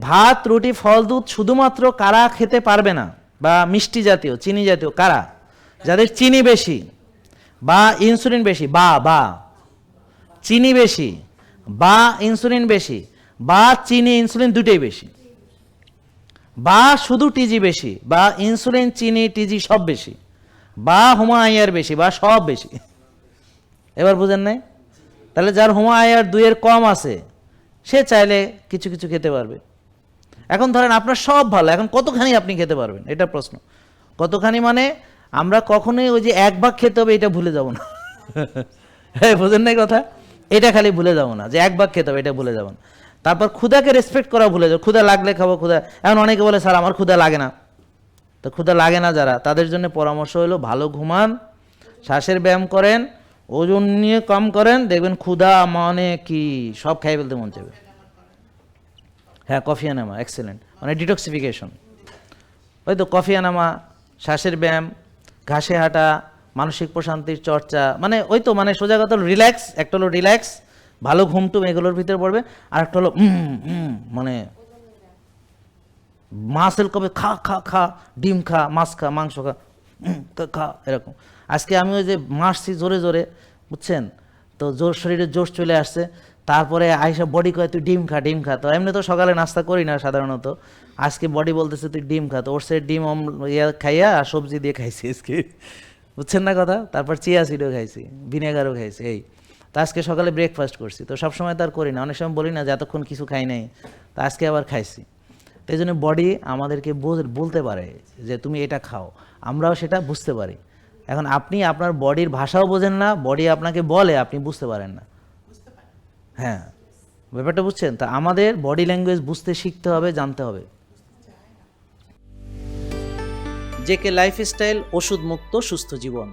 ভাত, রুটি, ফল, দুধ শুধুমাত্র কারা খেতে পারবে না, বা মিষ্টি জাতীয়, চিনি জাতীয়, কারা? যাদের চিনি বেশি বা ইনসুলিন বেশি, বা চিনি বেশি বা ইনসুলিন বেশি বা চিনি ইনসুলিন দুটোই বেশি, বা শুধু টিজি বেশি বা ইনসুলিন চিনি টিজি সব বেশি, বা হোমোআইআর বেশি বা সব বেশি। এবার বুঝেন নাই? তাহলে যার হোমোআইআর 2-এর কম আছে সে চাইলে কিছু কিছু খেতে পারবে। এখন ধরেন আপনার সব ভালো, এখন কতখানি আপনি খেতে পারবেন, এটা প্রশ্ন। কতখানি মানে আমরা কখনোই ওই যে 1 ভাগ খেতে হবে এটা ভুলে যাব না। হ্যাঁ, বুঝেন নাই কথা? এটা খালি ভুলে যাব না যে 1 ভাগ খেতে হবে, এটা ভুলে যাব না। তারপর ক্ষুধাকে রেসপেক্ট করা ভুলে যাবো, ক্ষুধা লাগলে খাবো, ক্ষুধা। এখন অনেকে বলে স্যার আমার ক্ষুধা লাগে না, তো ক্ষুধা লাগে না যারা, তাদের জন্য পরামর্শ হলো ভালো ঘুমান, শ্বাসের ব্যায়াম করেন, ওজন নিয়ে কম করেন, দেখবেন ক্ষুধা মানে কি সব খাই ফেলতে মন চাইবে। হ্যাঁ, কফি এনামা এক্সেলেন্ট, মানে ডিটক্সিফিকেশন। ওই তো কফি এনামা, শ্বাসের ব্যায়াম, ঘাসে হাঁটা, মানসিক প্রশান্তির চর্চা, মানে ওই তো মানে সোজা কথা রিল্যাক্স। একটা হলো রিল্যাক্স, ভালো ঘুমটুম এগুলোর ভিতরে পড়বে, আর একটা হলো মানে মাসেল কবে খা খা খা, ডিম খা, মাছ খা, মাংস খা, খা, এরকম। আজকে আমি ওই যে মারছি জোরে জোরে, বুঝছেন তো, জোর শরীরে জোশ চলে আসছে, তারপরে আইসা বডি কয় তুই ডিম খা, ডিম খা। তো এমনি তো সকালে নাস্তা করি না সাধারণত, আজকে বডি বলতেছে তুই ডিম খা, তো ওর সে ডিম খাইয়া আর সবজি দিয়ে খাইছি আজকে, বুঝছেন না কথা? তারপর চিয়া সিডও খাইছি, ভিনেগারও খাইছি, এই তো আজকে সকালে ব্রেকফাস্ট করছি। তো সবসময় তো আর করি না, অনেক সময় বলি না যে এতক্ষণ কিছু খাই নাই, তো আজকে আবার খাইছি। এই জন্য বডি আমাদেরকে বলতে পারে যে তুমি এটা খাও, আমরাও সেটা বুঝতে পারি। এখন আপনি আপনার বডির ভাষাও বোঝেন না, বডি আপনাকে বলে আপনি বুঝতে পারেন না। হ্যাঁ, ব্যাপারটা বুঝছেন? তা আমাদের বডি ল্যাঙ্গুয়েজ বুঝতে শিখতে হবে, জানতে হবে। জেকে লাইফস্টাইল, ওষুধ মুক্ত সুস্থ জীবন।